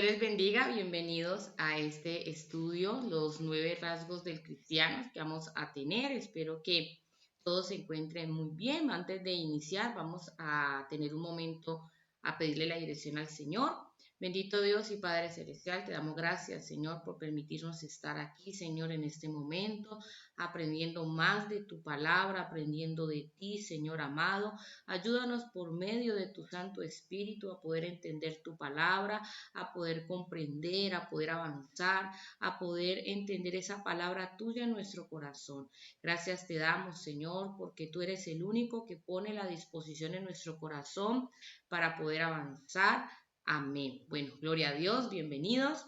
Dios les bendiga, bienvenidos a este estudio, los 9 rasgos del cristiano que vamos a tener. Espero que todos se encuentren muy bien. Antes de iniciar, vamos a tener un momento a pedirle la dirección al Señor. Bendito Dios y Padre Celestial, te damos gracias, Señor, por permitirnos estar aquí, Señor, en este momento, aprendiendo más de tu palabra, aprendiendo de ti, Señor amado. Ayúdanos por medio de tu Santo Espíritu a poder entender tu palabra, a poder comprender, a poder avanzar, a poder entender esa palabra tuya en nuestro corazón. Gracias te damos, Señor, porque tú eres el único que pone la disposición en nuestro corazón para poder avanzar. Amén. Bueno, gloria a Dios, bienvenidos.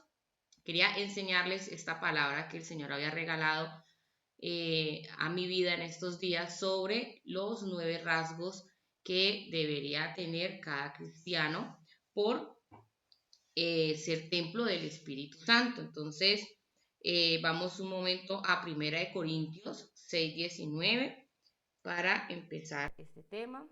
Quería enseñarles esta palabra que el Señor había regalado a mi vida en estos días sobre los 9 rasgos que debería tener cada cristiano por ser templo del Espíritu Santo. Entonces, vamos un momento a 1 Corintios 6:19 para empezar este tema.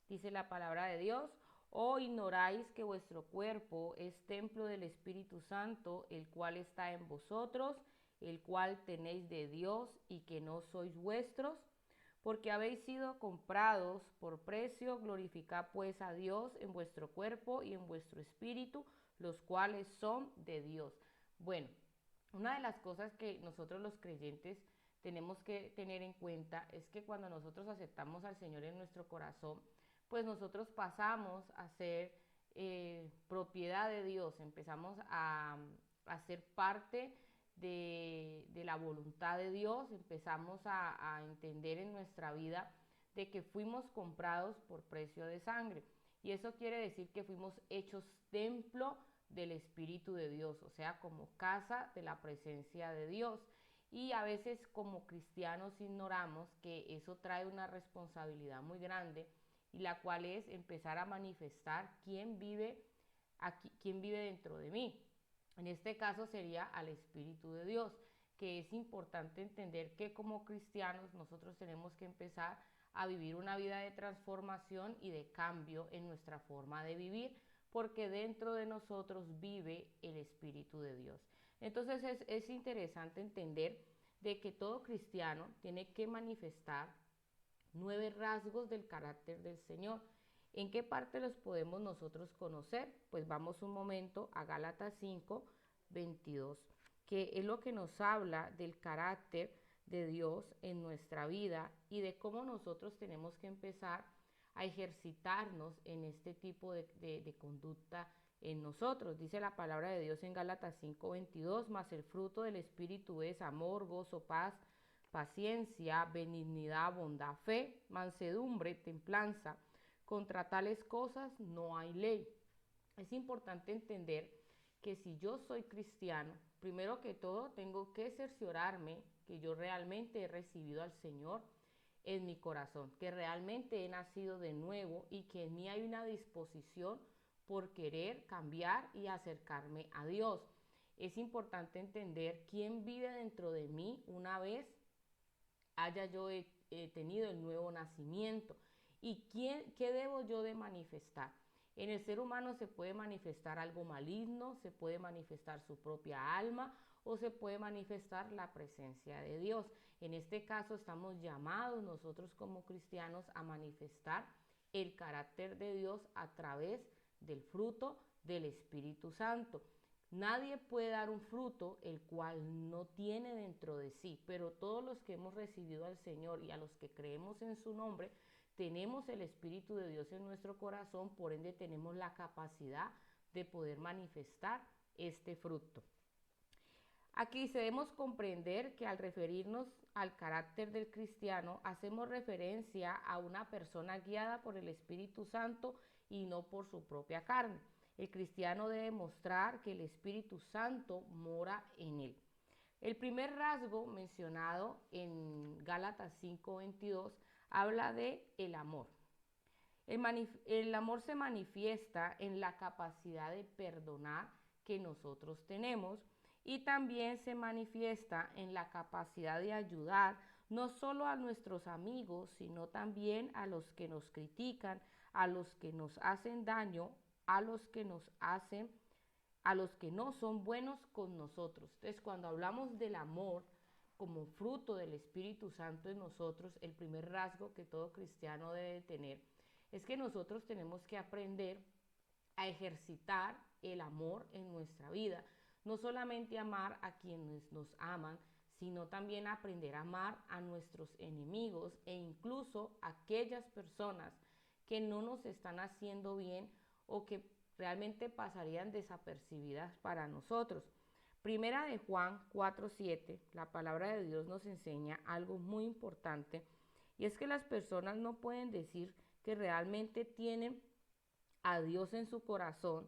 Dice la palabra de Dios: ¿O ignoráis que vuestro cuerpo es templo del Espíritu Santo, el cual está en vosotros, el cual tenéis de Dios, y que no sois vuestros? Porque habéis sido comprados por precio. Glorificad pues a Dios en vuestro cuerpo y en vuestro espíritu, los cuales son de Dios. Bueno, una de las cosas que nosotros los creyentes tenemos que tener en cuenta es que cuando nosotros aceptamos al Señor en nuestro corazón, pues nosotros pasamos a ser propiedad de Dios, empezamos a ser parte de la voluntad de Dios, empezamos a entender en nuestra vida de que fuimos comprados por precio de sangre. Y eso quiere decir que fuimos hechos templo del Espíritu de Dios, o sea, como casa de la presencia de Dios. Y a veces como cristianos ignoramos que eso trae una responsabilidad muy grande, y la cual es empezar a manifestar quién vive aquí, quién vive dentro de mí. En este caso sería al Espíritu de Dios, que es importante entender que como cristianos nosotros tenemos que empezar a vivir una vida de transformación y de cambio en nuestra forma de vivir, porque dentro de nosotros vive el Espíritu de Dios. Entonces es interesante entender de que todo cristiano tiene que manifestar 9 rasgos del carácter del Señor. ¿En qué parte los podemos nosotros conocer? Pues vamos un momento a Gálatas 5:22, que es lo que nos habla del carácter de Dios en nuestra vida y de cómo nosotros tenemos que empezar a ejercitarnos en este tipo de conducta en nosotros. Dice la palabra de Dios en Gálatas 5:22: mas el fruto del Espíritu es amor, gozo, paz, paciencia, benignidad, bondad, fe, mansedumbre, templanza. Contra tales cosas no hay ley. Es importante entender que si yo soy cristiano, primero que todo tengo que cerciorarme que yo realmente he recibido al Señor en mi corazón, que realmente he nacido de nuevo y que en mí hay una disposición por querer cambiar y acercarme a Dios. Es importante entender quién vive dentro de mí una vez haya yo tenido el nuevo nacimiento y qué debo yo de manifestar. En el ser humano se puede manifestar algo maligno, se puede manifestar su propia alma o se puede manifestar la presencia de Dios. En este caso estamos llamados nosotros como cristianos a manifestar el carácter de Dios a través del fruto del Espíritu Santo. Nadie puede dar un fruto el cual no tiene dentro de sí, pero todos los que hemos recibido al Señor y a los que creemos en su nombre, tenemos el Espíritu de Dios en nuestro corazón, por ende tenemos la capacidad de poder manifestar este fruto. Aquí debemos comprender que al referirnos al carácter del cristiano, hacemos referencia a una persona guiada por el Espíritu Santo y no por su propia carne. El cristiano debe mostrar que el Espíritu Santo mora en él. El primer rasgo mencionado en Gálatas 5:22 habla de el amor. El amor se manifiesta en la capacidad de perdonar que nosotros tenemos y también se manifiesta en la capacidad de ayudar no solo a nuestros amigos, sino también a los que nos critican, a los que nos hacen daño, a los que nos hacen, a los que no son buenos con nosotros. Entonces, cuando hablamos del amor como fruto del Espíritu Santo en nosotros, el primer rasgo que todo cristiano debe tener es que nosotros tenemos que aprender a ejercitar el amor en nuestra vida. No solamente amar a quienes nos aman, sino también aprender a amar a nuestros enemigos e incluso a aquellas personas que no nos están haciendo bien o que realmente pasarían desapercibidas para nosotros. Primera de Juan 4:7, la palabra de Dios nos enseña algo muy importante, y es que las personas no pueden decir que realmente tienen a Dios en su corazón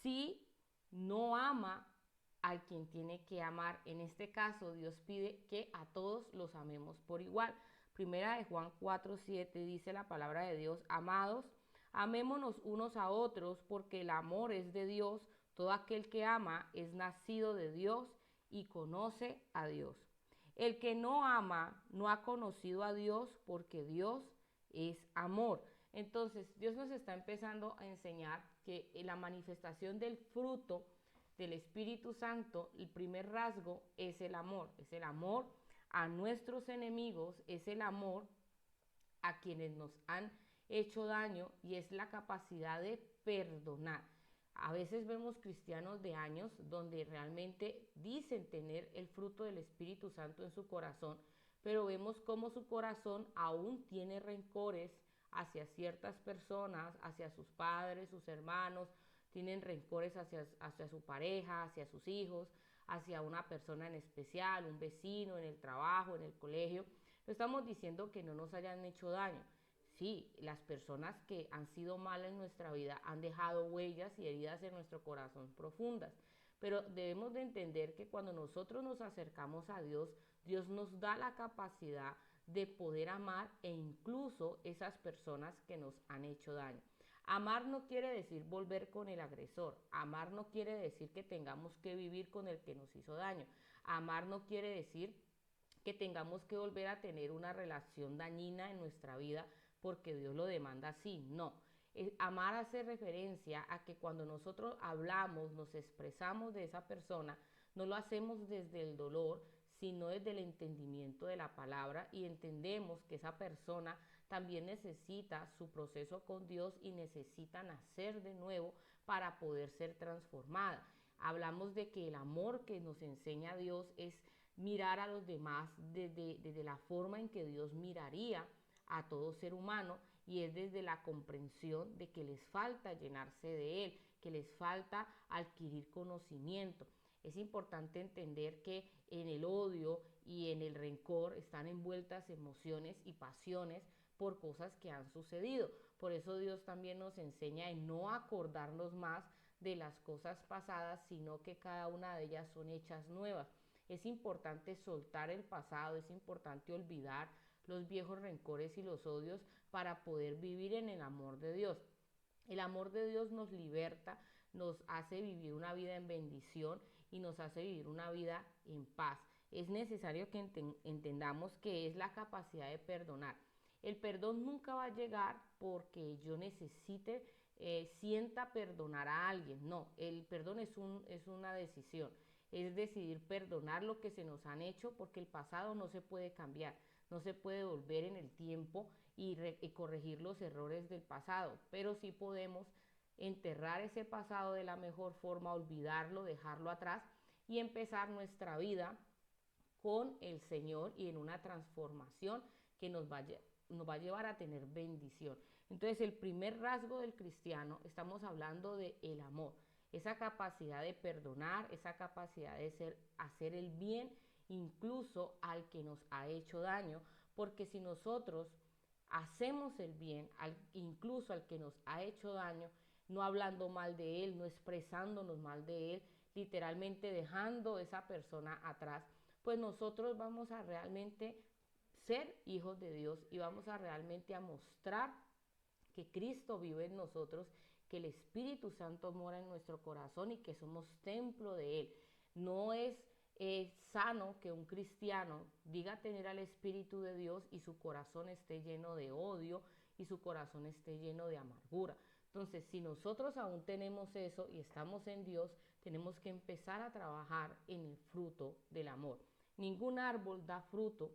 si no ama al quien tiene que amar. En este caso, Dios pide que a todos los amemos por igual. Primera de Juan 4:7 dice la palabra de Dios: amados, amémonos unos a otros, porque el amor es de Dios. Todo aquel que ama es nacido de Dios y conoce a Dios. El que no ama no ha conocido a Dios, porque Dios es amor. Entonces, Dios nos está empezando a enseñar que la manifestación del fruto del Espíritu Santo, el primer rasgo es el amor a nuestros enemigos, es el amor a quienes nos han hecho daño y es la capacidad de perdonar. A veces vemos cristianos de años donde realmente dicen tener el fruto del Espíritu Santo en su corazón, pero vemos cómo su corazón aún tiene rencores hacia ciertas personas, hacia sus padres, sus hermanos, tienen rencores hacia su pareja, hacia sus hijos, hacia una persona en especial, un vecino, en el trabajo, en el colegio. No estamos diciendo que no nos hayan hecho daño. Sí, las personas que han sido malas en nuestra vida han dejado huellas y heridas en nuestro corazón profundas, pero debemos de entender que cuando nosotros nos acercamos a Dios, Dios nos da la capacidad de poder amar e incluso esas personas que nos han hecho daño. Amar no quiere decir volver con el agresor. Amar no quiere decir que tengamos que vivir con el que nos hizo daño. Amar no quiere decir que tengamos que volver a tener una relación dañina en nuestra vida porque Dios lo demanda así. No. Amar hace referencia a que cuando nosotros hablamos, nos expresamos de esa persona, no lo hacemos desde el dolor, sino desde el entendimiento de la palabra, y entendemos que esa persona también necesita su proceso con Dios y necesita nacer de nuevo para poder ser transformada. Hablamos de que el amor que nos enseña Dios es mirar a los demás desde la forma en que Dios miraría a todo ser humano, y es desde la comprensión de que les falta llenarse de Él, que les falta adquirir conocimiento. Es importante entender que en el odio y en el rencor están envueltas emociones y pasiones por cosas que han sucedido. Por eso Dios también nos enseña en no acordarnos más de las cosas pasadas, sino que cada una de ellas son hechas nuevas. Es importante soltar el pasado, es importante olvidar los viejos rencores y los odios para poder vivir en el amor de Dios. El amor de Dios nos liberta, nos hace vivir una vida en bendición y nos hace vivir una vida en paz. Es necesario que entendamos que es la capacidad de perdonar. El perdón nunca va a llegar porque yo necesite, sienta perdonar a alguien. No, el perdón es una decisión. Es decidir perdonar lo que se nos han hecho, porque el pasado no se puede cambiar. No se puede volver en el tiempo y corregir los errores del pasado, pero sí podemos enterrar ese pasado de la mejor forma, olvidarlo, dejarlo atrás y empezar nuestra vida con el Señor y en una transformación que nos va a llevar a tener bendición. Entonces, el primer rasgo del cristiano, estamos hablando de el amor, esa capacidad de perdonar, esa capacidad de hacer el bien incluso al que nos ha hecho daño, porque si nosotros hacemos el bien incluso al que nos ha hecho daño, no hablando mal de él, no expresándonos mal de él, literalmente dejando esa persona atrás, pues nosotros vamos a realmente ser hijos de Dios y vamos a realmente a mostrar que Cristo vive en nosotros, que el Espíritu Santo mora en nuestro corazón y que somos templo de Él. No es sano que un cristiano diga tener al Espíritu de Dios y su corazón esté lleno de odio y su corazón esté lleno de amargura. Entonces, si nosotros aún tenemos eso y estamos en Dios, tenemos que empezar a trabajar en el fruto del amor. Ningún árbol da fruto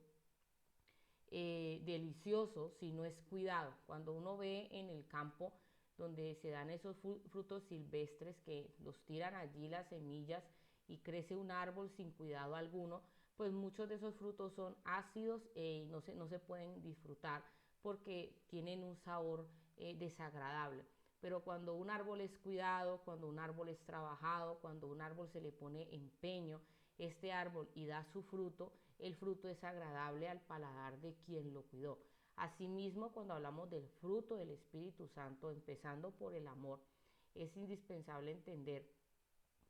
delicioso si no es cuidado. Cuando uno ve en el campo donde se dan esos frutos silvestres que los tiran allí las semillas y crece un árbol sin cuidado alguno, pues muchos de esos frutos son ácidos y no se pueden disfrutar porque tienen un sabor desagradable. Pero cuando un árbol es cuidado, cuando un árbol es trabajado, cuando un árbol se le pone empeño, este árbol y da su fruto, el fruto es agradable al paladar de quien lo cuidó. Asimismo, cuando hablamos del fruto del Espíritu Santo, empezando por el amor, es indispensable entender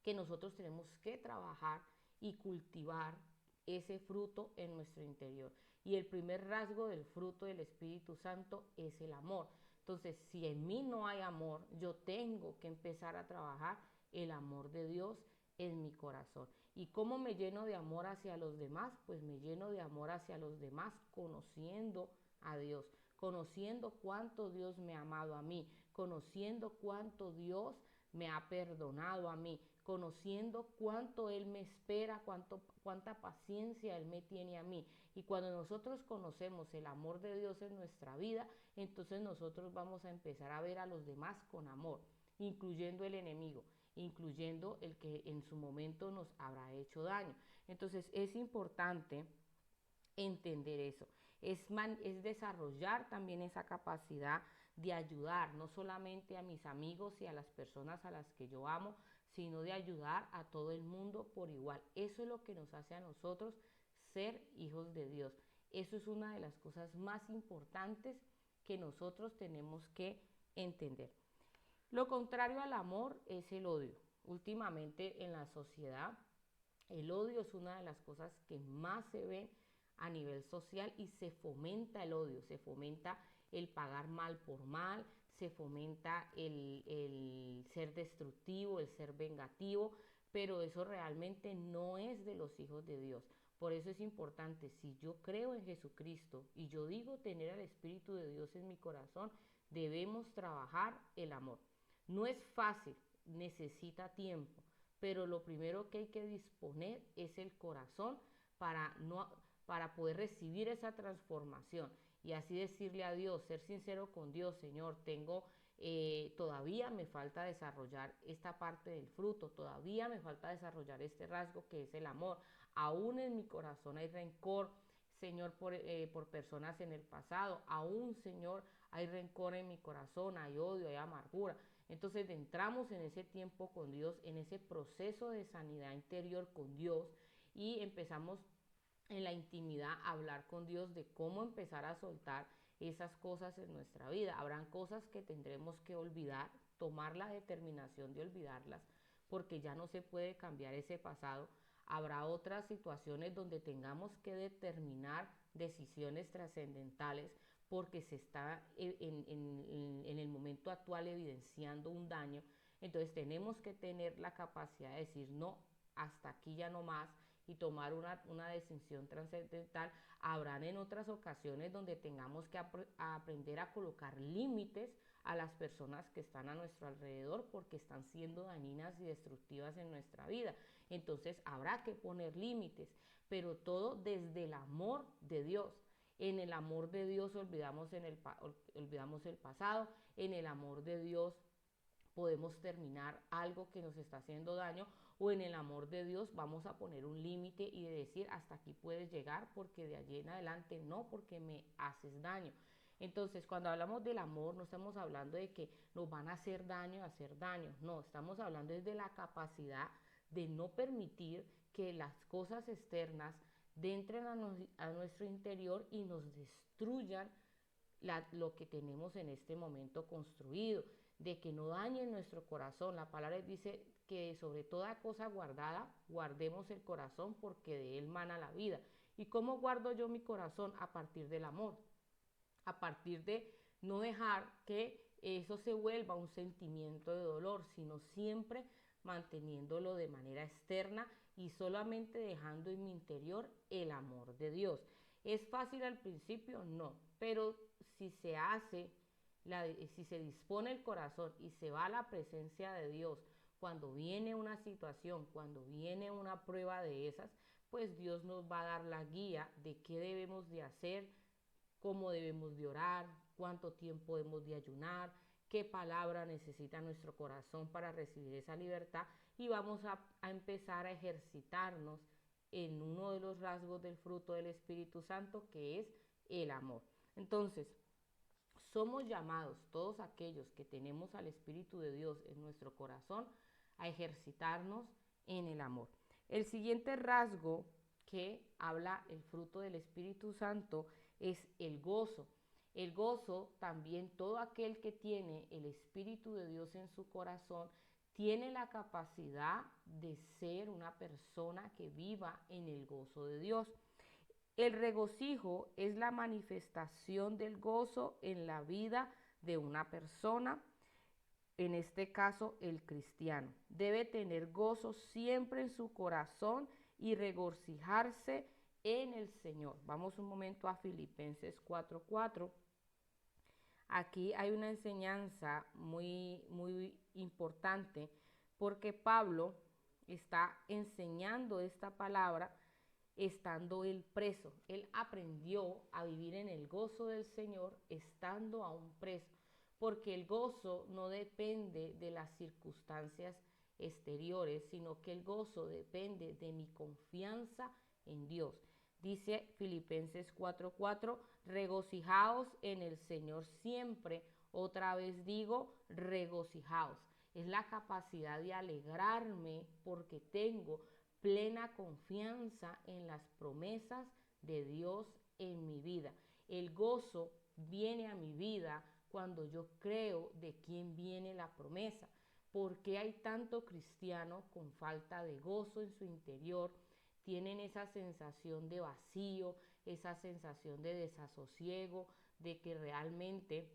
que nosotros tenemos que trabajar y cultivar ese fruto en nuestro interior. Y el primer rasgo del fruto del Espíritu Santo es el amor. Entonces, si en mí no hay amor, yo tengo que empezar a trabajar el amor de Dios en mi corazón. ¿Y cómo me lleno de amor hacia los demás? Pues me lleno de amor hacia los demás conociendo a Dios, conociendo cuánto Dios me ha amado a mí, conociendo cuánto Dios me ha perdonado a mí, conociendo cuánto Él me espera, cuánta paciencia Él me tiene a mí. Y cuando nosotros conocemos el amor de Dios en nuestra vida, entonces nosotros vamos a empezar a ver a los demás con amor, incluyendo el enemigo, incluyendo el que en su momento nos habrá hecho daño. Entonces es importante entender eso, es desarrollar también esa capacidad de ayudar no solamente a mis amigos y a las personas a las que yo amo, sino de ayudar a todo el mundo por igual. Eso es lo que nos hace a nosotros ser hijos de Dios. Eso es una de las cosas más importantes que nosotros tenemos que entender. Lo contrario al amor es el odio. Últimamente en la sociedad, el odio es una de las cosas que más se ve a nivel social y se fomenta el odio, se fomenta el pagar mal por mal, se fomenta el ser destructivo, el ser vengativo, pero eso realmente no es de los hijos de Dios. Por eso es importante, si yo creo en Jesucristo y yo digo tener al Espíritu de Dios en mi corazón, debemos trabajar el amor. No es fácil, necesita tiempo, pero lo primero que hay que disponer es el corazón para poder recibir esa transformación y así decirle a Dios, ser sincero con Dios, Señor, todavía me falta desarrollar esta parte del fruto, todavía me falta desarrollar este rasgo que es el amor, aún en mi corazón hay rencor, Señor, por personas en el pasado, aún, Señor, hay rencor en mi corazón, hay odio, hay amargura. Entonces entramos en ese tiempo con Dios, en ese proceso de sanidad interior con Dios y empezamos en la intimidad a hablar con Dios de cómo empezar a soltar esas cosas en nuestra vida. Habrán cosas que tendremos que olvidar, tomar la determinación de olvidarlas, porque ya no se puede cambiar ese pasado. Habrá otras situaciones donde tengamos que determinar decisiones trascendentales porque se está en el momento actual evidenciando un daño. Entonces tenemos que tener la capacidad de decir no, hasta aquí ya no más y tomar una decisión trascendental. Habrán en otras ocasiones donde tengamos que aprender a colocar límites a las personas que están a nuestro alrededor porque están siendo dañinas y destructivas en nuestra vida. Entonces habrá que poner límites, pero todo desde el amor de Dios. En el amor de Dios olvidamos el pasado, en el amor de Dios podemos terminar algo que nos está haciendo daño o en el amor de Dios vamos a poner un límite y de decir hasta aquí puedes llegar porque de allí en adelante no, porque me haces daño. Entonces, cuando hablamos del amor, no estamos hablando de que nos van a hacer daño, no, estamos hablando de la capacidad de no permitir que las cosas externas entren a nuestro interior y nos destruyan lo que tenemos en este momento construido, de que no dañen nuestro corazón. La palabra dice que sobre toda cosa guardada, guardemos el corazón porque de él mana la vida. ¿Y cómo guardo yo mi corazón? A partir del amor, a partir de no dejar que eso se vuelva un sentimiento de dolor, sino siempre manteniéndolo de manera externa y solamente dejando en mi interior el amor de Dios. ¿Es fácil al principio? No, pero si se hace, si se dispone el corazón y se va a la presencia de Dios, cuando viene una situación, cuando viene una prueba de esas, pues Dios nos va a dar la guía de qué debemos de hacer, cómo debemos de orar, cuánto tiempo debemos de ayunar, qué palabra necesita nuestro corazón para recibir esa libertad, y vamos a empezar a ejercitarnos en uno de los rasgos del fruto del Espíritu Santo, que es el amor. Entonces, somos llamados, todos aquellos que tenemos al Espíritu de Dios en nuestro corazón, a ejercitarnos en el amor. El siguiente rasgo que habla el fruto del Espíritu Santo es el gozo. El gozo también, todo aquel que tiene el Espíritu de Dios en su corazón tiene la capacidad de ser una persona que viva en el gozo de Dios. El regocijo es la manifestación del gozo en la vida de una persona, en este caso el cristiano. Debe tener gozo siempre en su corazón y regocijarse en el Señor. Vamos un momento a Filipenses 4:4. Aquí hay una enseñanza muy importante, porque Pablo está enseñando esta palabra estando él preso. Él aprendió a vivir en el gozo del Señor estando aún preso, porque el gozo no depende de las circunstancias exteriores, sino que el gozo depende de mi confianza en Dios. Dice Filipenses 4:4, regocijaos en el Señor siempre. Otra vez digo, regocijaos. Es la capacidad de alegrarme porque tengo plena confianza en las promesas de Dios en mi vida. El gozo viene a mi vida cuando yo creo de quién viene la promesa. ¿Por qué hay tanto cristiano con falta de gozo en su interior? Tienen esa sensación de vacío, esa sensación de desasosiego, de que realmente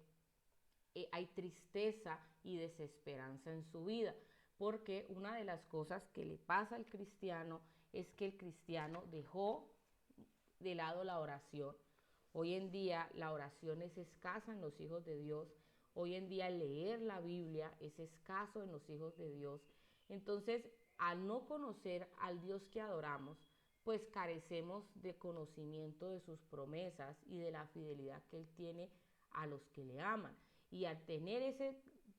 hay tristeza y desesperanza en su vida. Porque una de las cosas que le pasa al cristiano es que el cristiano dejó de lado la oración. Hoy en día la oración es escasa en los hijos de Dios. Hoy en día leer la Biblia es escaso en los hijos de Dios. Entonces, al no conocer al Dios que adoramos, pues carecemos de conocimiento de sus promesas y de la fidelidad que Él tiene a los que le aman. Y al tener esa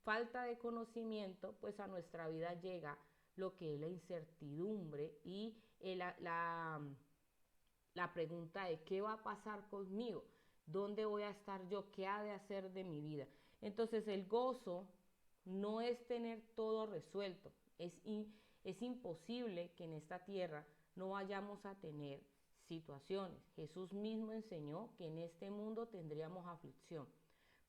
falta de conocimiento, pues a nuestra vida llega lo que es la incertidumbre y la pregunta de qué va a pasar conmigo, dónde voy a estar yo, qué ha de hacer de mi vida. Entonces el gozo no es tener todo resuelto, es imposible que en esta tierra no vayamos a tener situaciones. Jesús mismo enseñó que en este mundo tendríamos aflicción,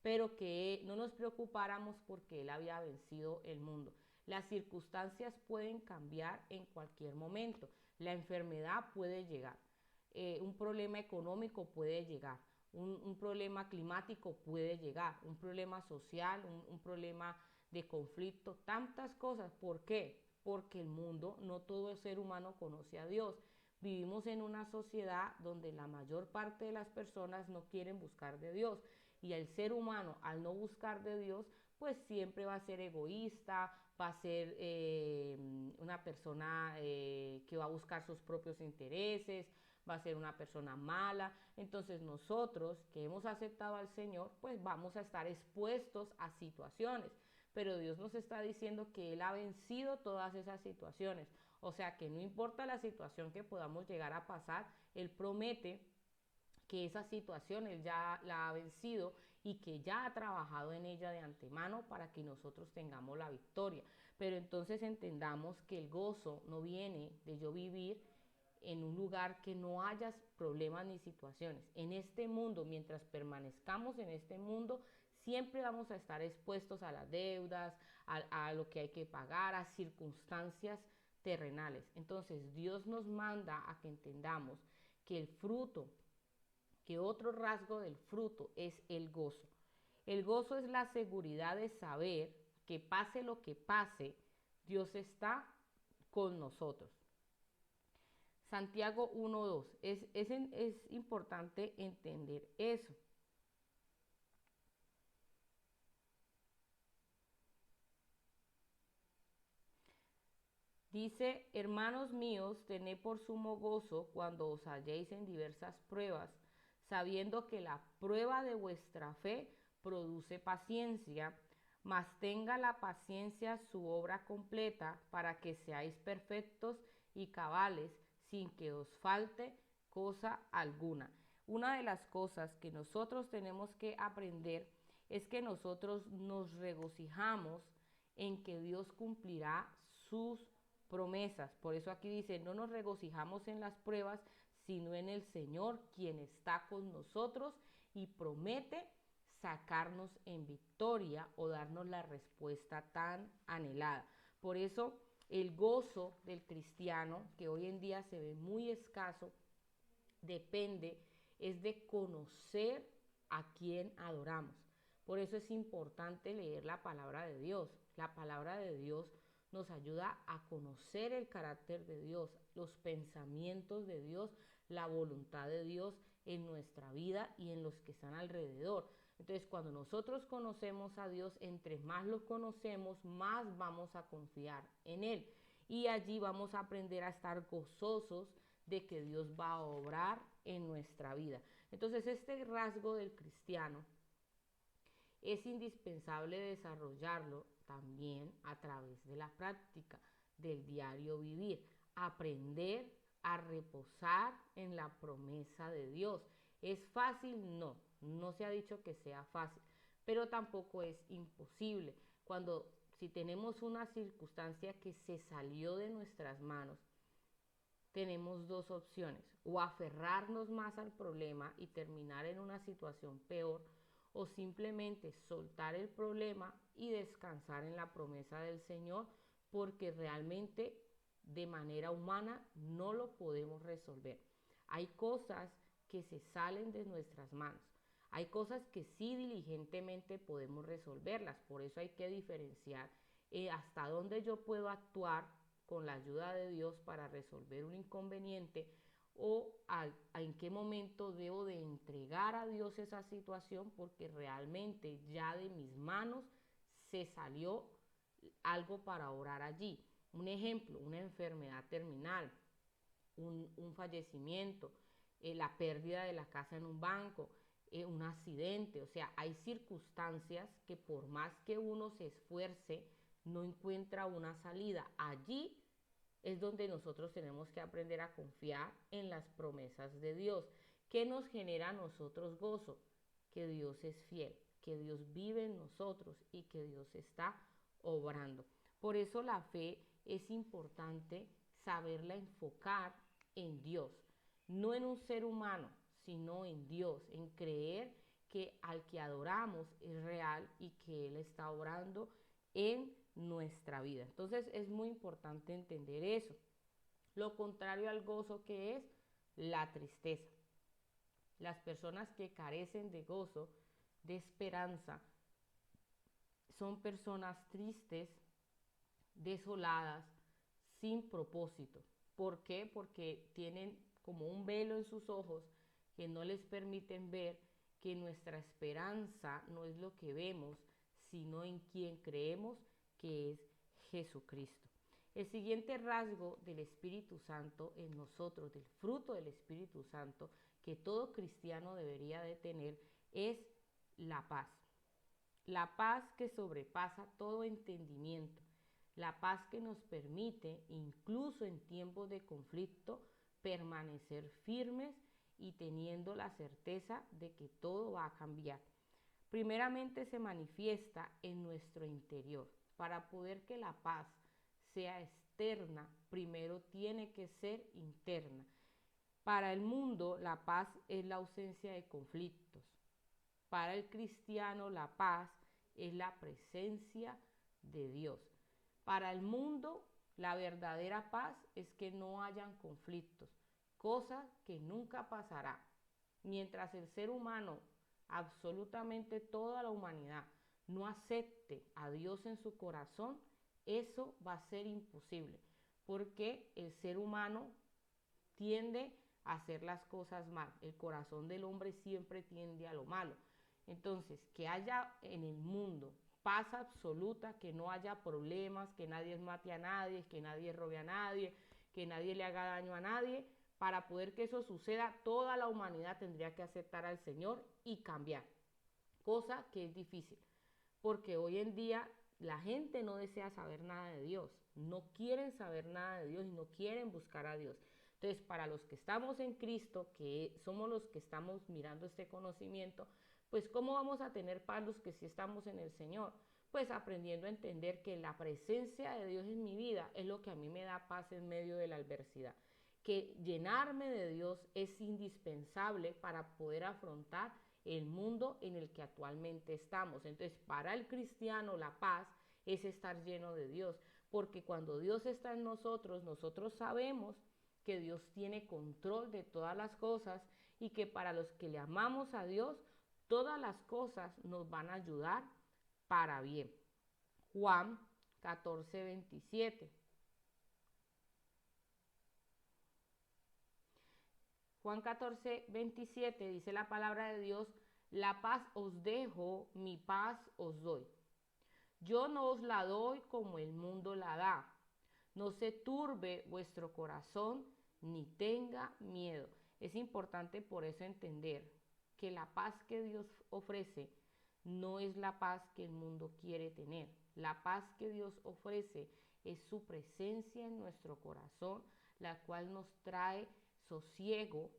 pero que no nos preocupáramos porque Él había vencido el mundo. Las circunstancias pueden cambiar en cualquier momento, la enfermedad puede llegar, un problema económico puede llegar, un problema climático puede llegar, un problema social, un problema de conflicto, tantas cosas. ¿Por qué? Porque el mundo, no todo ser humano conoce a Dios. Vivimos en una sociedad donde la mayor parte de las personas no quieren buscar de Dios, y el ser humano, al no buscar de Dios, pues siempre va a ser egoísta, va a ser una persona que va a buscar sus propios intereses, va a ser una persona mala. Entonces nosotros que hemos aceptado al Señor, pues vamos a estar expuestos a situaciones, pero Dios nos está diciendo que Él ha vencido todas esas situaciones. O sea que no importa la situación que podamos llegar a pasar, Él promete que esa situación Él ya la ha vencido y que ya ha trabajado en ella de antemano para que nosotros tengamos la victoria. Pero entonces entendamos que el gozo no viene de yo vivir en un lugar que no haya problemas ni situaciones. En este mundo, mientras permanezcamos en este mundo, siempre vamos a estar expuestos a las deudas, a lo que hay que pagar, a circunstancias terrenales. Entonces Dios nos manda a que entendamos que el fruto, que otro rasgo del fruto es el gozo. El gozo es la seguridad de saber que pase lo que pase, Dios está con nosotros. Santiago 1:2. Es importante entender eso. Dice, hermanos míos, tened por sumo gozo cuando os halléis en diversas pruebas, sabiendo que la prueba de vuestra fe produce paciencia, mas tenga la paciencia su obra completa para que seáis perfectos y cabales, sin que os falte cosa alguna. Una de las cosas que nosotros tenemos que aprender es que nosotros nos regocijamos en que Dios cumplirá sus promesas. Por eso aquí dice, no nos regocijamos en las pruebas, sino en el Señor, quien está con nosotros y promete sacarnos en victoria o darnos la respuesta tan anhelada. Por eso el gozo del cristiano, que hoy en día se ve muy escaso, depende, es de conocer a quién adoramos. Por eso es importante leer la palabra de Dios. La palabra de Dios nos ayuda a conocer el carácter de Dios, los pensamientos de Dios, la voluntad de Dios en nuestra vida y en los que están alrededor. Entonces, cuando nosotros conocemos a Dios, entre más lo conocemos, más vamos a confiar en Él. Y allí vamos a aprender a estar gozosos de que Dios va a obrar en nuestra vida. Entonces, este rasgo del cristiano es indispensable desarrollarlo también a través de la práctica del diario vivir, aprender a reposar en la promesa de Dios. ¿Es fácil? No, no se ha dicho que sea fácil, pero tampoco es imposible. Si tenemos una circunstancia que se salió de nuestras manos, tenemos dos opciones: o aferrarnos más al problema y terminar en una situación peor, o simplemente soltar el problema y descansar en la promesa del Señor, porque realmente de manera humana no lo podemos resolver. Hay cosas que se salen de nuestras manos. Hay cosas que sí diligentemente podemos resolverlas. Por eso hay que diferenciar hasta dónde yo puedo actuar con la ayuda de Dios para resolver un inconveniente, o en qué momento debo de entregar a Dios esa situación porque realmente ya de mis manos se salió algo para orar allí. Un ejemplo, una enfermedad terminal, un fallecimiento, la pérdida de la casa en un banco, un accidente. O sea, hay circunstancias que por más que uno se esfuerce, no encuentra una salida. Allí es donde nosotros tenemos que aprender a confiar en las promesas de Dios. ¿Qué nos genera a nosotros gozo? Que Dios es fiel, que Dios vive en nosotros y que Dios está obrando. Por eso la fe es importante saberla enfocar en Dios, no en un ser humano, sino en Dios, en creer que al que adoramos es real y que Él está obrando en nuestra vida. Entonces es muy importante entender eso. Lo contrario al gozo, que es la tristeza. Las personas que carecen de gozo, de esperanza, son personas tristes, desoladas, sin propósito. ¿Por qué? Porque tienen como un velo en sus ojos que no les permiten ver que nuestra esperanza no es lo que vemos, sino en quien creemos, que es Jesucristo. El siguiente rasgo del Espíritu Santo en nosotros, del fruto del Espíritu Santo, que todo cristiano debería de tener, es la paz. La paz que sobrepasa todo entendimiento. La paz que nos permite, incluso en tiempos de conflicto, permanecer firmes y teniendo la certeza de que todo va a cambiar. Primeramente se manifiesta en nuestro interior. Para poder que la paz sea externa, primero tiene que ser interna. Para el mundo, la paz es la ausencia de conflictos. Para el cristiano, la paz es la presencia de Dios. Para el mundo, la verdadera paz es que no hayan conflictos, cosa que nunca pasará. Mientras el ser humano, absolutamente toda la humanidad, no acepte a Dios en su corazón, eso va a ser imposible, porque el ser humano tiende a hacer las cosas mal. El corazón del hombre siempre tiende a lo malo. Entonces, que haya en el mundo paz absoluta, que no haya problemas, que nadie mate a nadie, que nadie robe a nadie, que nadie le haga daño a nadie. Para poder que eso suceda, toda la humanidad tendría que aceptar al Señor y cambiar, cosa que es difícil, porque hoy en día la gente no desea saber nada de Dios, no quieren saber nada de Dios y no quieren buscar a Dios. Entonces, para los que estamos en Cristo, que somos los que estamos mirando este conocimiento, pues ¿cómo vamos a tener paz los que sí estamos en el Señor? Pues aprendiendo a entender que la presencia de Dios en mi vida es lo que a mí me da paz en medio de la adversidad, que llenarme de Dios es indispensable para poder afrontar el mundo en el que actualmente estamos. Entonces, para el cristiano la paz es estar lleno de Dios, porque cuando Dios está en nosotros, nosotros sabemos que Dios tiene control de todas las cosas y que para los que le amamos a Dios, todas las cosas nos van a ayudar para bien. Juan 14:27. Juan 14:27 dice la palabra de Dios: la paz os dejo, mi paz os doy. Yo no os la doy como el mundo la da. No se turbe vuestro corazón ni tenga miedo. Es importante por eso entender que la paz que Dios ofrece no es la paz que el mundo quiere tener. La paz que Dios ofrece es su presencia en nuestro corazón, la cual nos trae sosiego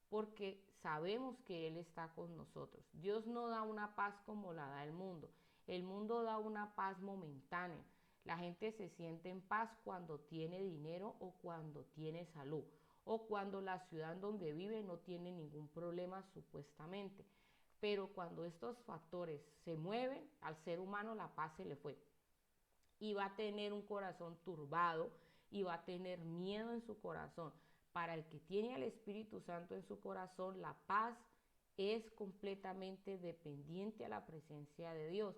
porque sabemos que Él está con nosotros. Dios no da una paz como la da el mundo. El mundo da una paz momentánea. La gente se siente en paz cuando tiene dinero o cuando tiene salud o cuando la ciudad donde vive no tiene ningún problema supuestamente. Pero cuando estos factores se mueven, al ser humano la paz se le fue. Y va a tener un corazón turbado y va a tener miedo en su corazón. Para el que tiene al Espíritu Santo en su corazón, la paz es completamente dependiente a la presencia de Dios.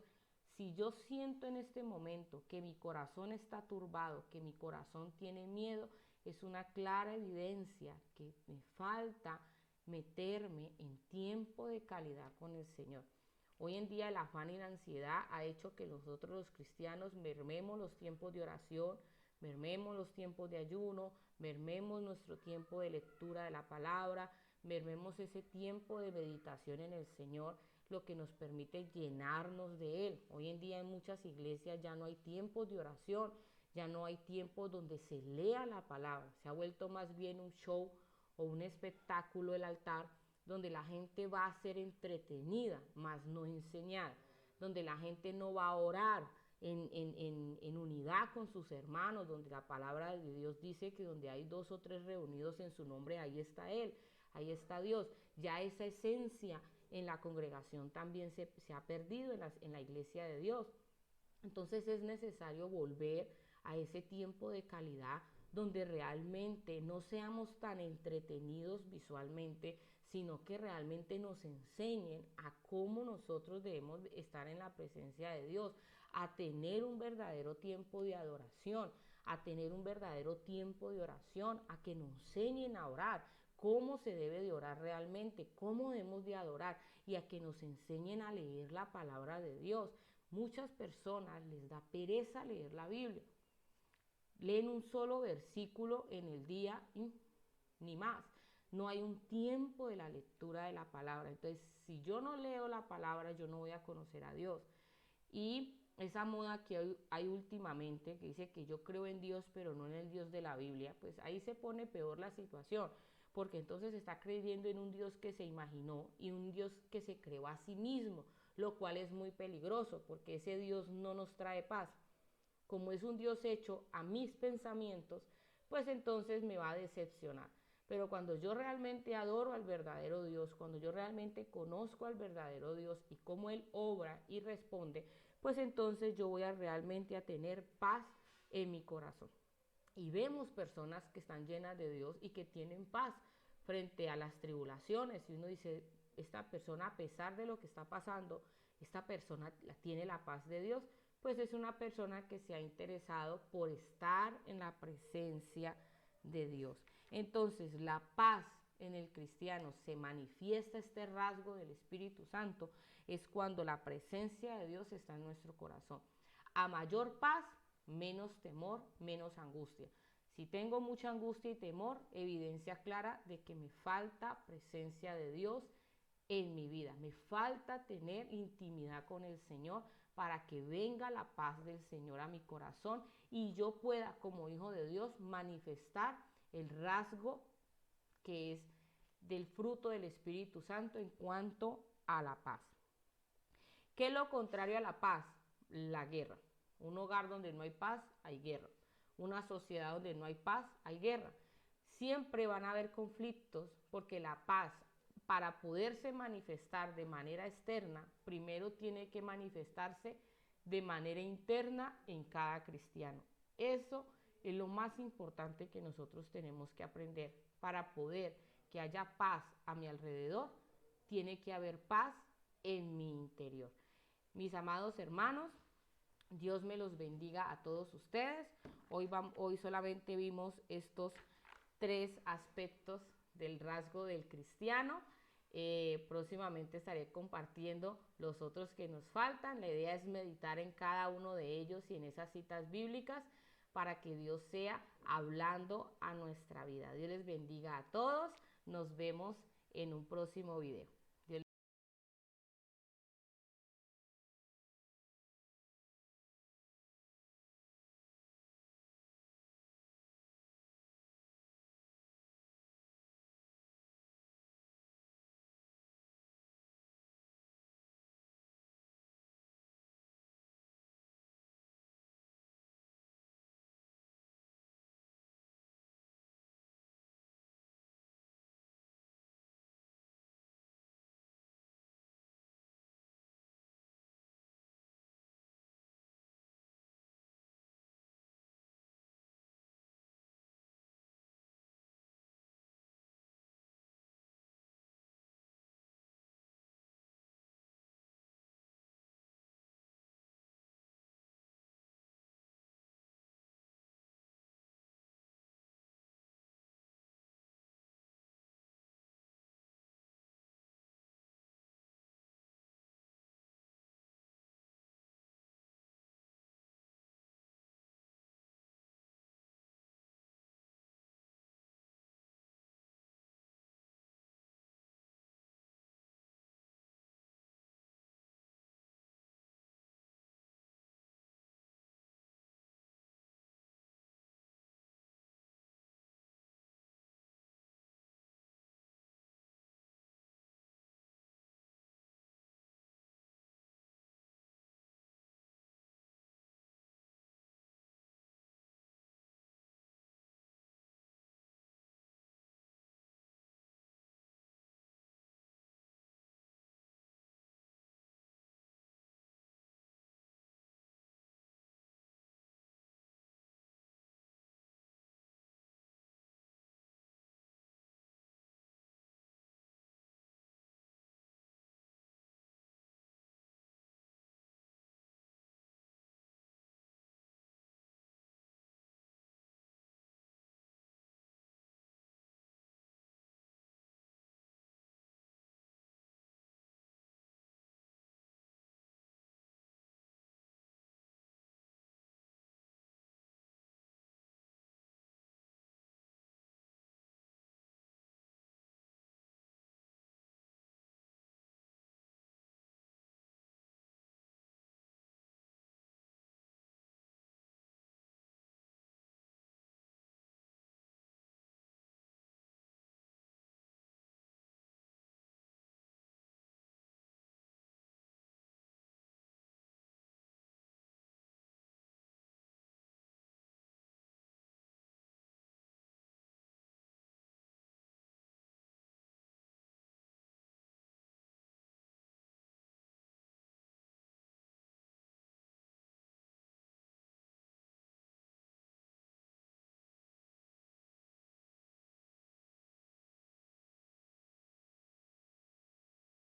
Si yo siento en este momento que mi corazón está turbado, que mi corazón tiene miedo, es una clara evidencia que me falta meterme en tiempo de calidad con el Señor. Hoy en día el afán y la ansiedad ha hecho que nosotros los cristianos mermemos los tiempos de oración, mermemos los tiempos de ayuno, mermemos nuestro tiempo de lectura de la palabra, mermemos ese tiempo de meditación en el Señor, lo que nos permite llenarnos de Él. Hoy en día en muchas iglesias ya no hay tiempos de oración, ya no hay tiempos donde se lea la palabra, se ha vuelto más bien un show o un espectáculo el altar, donde la gente va a ser entretenida, más no enseñada, donde la gente no va a orar en unidad con sus hermanos, donde la palabra de Dios dice que donde hay 2 o 3 reunidos en su nombre, ahí está Él, ahí está Dios. Ya esa esencia en la congregación también se ha perdido en la iglesia de Dios. Entonces es necesario volver a ese tiempo de calidad donde realmente no seamos tan entretenidos visualmente, sino que realmente nos enseñen a cómo nosotros debemos estar en la presencia de Dios, a tener un verdadero tiempo de adoración, a tener un verdadero tiempo de oración, a que nos enseñen a orar, cómo se debe de orar realmente, cómo debemos de adorar y a que nos enseñen a leer la palabra de Dios. Muchas personas les da pereza leer la Biblia. Leen un solo versículo en el día y ni más. No hay un tiempo de la lectura de la palabra. Entonces, si yo no leo la palabra, yo no voy a conocer a Dios. Y esa moda que hay últimamente, que dice que yo creo en Dios, pero no en el Dios de la Biblia, pues ahí se pone peor la situación, porque entonces está creyendo en un Dios que se imaginó y un Dios que se creó a sí mismo, lo cual es muy peligroso, porque ese Dios no nos trae paz. Como es un Dios hecho a mis pensamientos, pues entonces me va a decepcionar. Pero cuando yo realmente adoro al verdadero Dios, cuando yo realmente conozco al verdadero Dios y cómo Él obra y responde, pues entonces yo voy a realmente a tener paz en mi corazón. Y vemos personas que están llenas de Dios y que tienen paz frente a las tribulaciones. Y uno dice, esta persona, a pesar de lo que está pasando, esta persona tiene la paz de Dios, pues es una persona que se ha interesado por estar en la presencia de Dios. Entonces, la paz en el cristiano se manifiesta este rasgo del Espíritu Santo, es cuando la presencia de Dios está en nuestro corazón. A mayor paz, menos temor, menos angustia. Si tengo mucha angustia y temor, evidencia clara de que me falta presencia de Dios en mi vida. Me falta tener intimidad con el Señor para que venga la paz del Señor a mi corazón y yo pueda, como hijo de Dios, manifestar el rasgo que es del fruto del Espíritu Santo en cuanto a la paz. ¿Qué es lo contrario a la paz? La guerra. Un hogar donde no hay paz, hay guerra. Una sociedad donde no hay paz, hay guerra. Siempre van a haber conflictos porque la paz, para poderse manifestar de manera externa, primero tiene que manifestarse de manera interna en cada cristiano. Eso es lo más importante que nosotros tenemos que aprender. Para poder que haya paz a mi alrededor, tiene que haber paz en mi interior. Mis amados hermanos, Dios me los bendiga a todos ustedes. Hoy solamente vimos estos 3 aspectos del rasgo del cristiano. Próximamente estaré compartiendo los otros que nos faltan. La idea es meditar en cada uno de ellos y en esas citas bíblicas para que Dios sea hablando a nuestra vida. Dios les bendiga a todos. Nos vemos en un próximo video.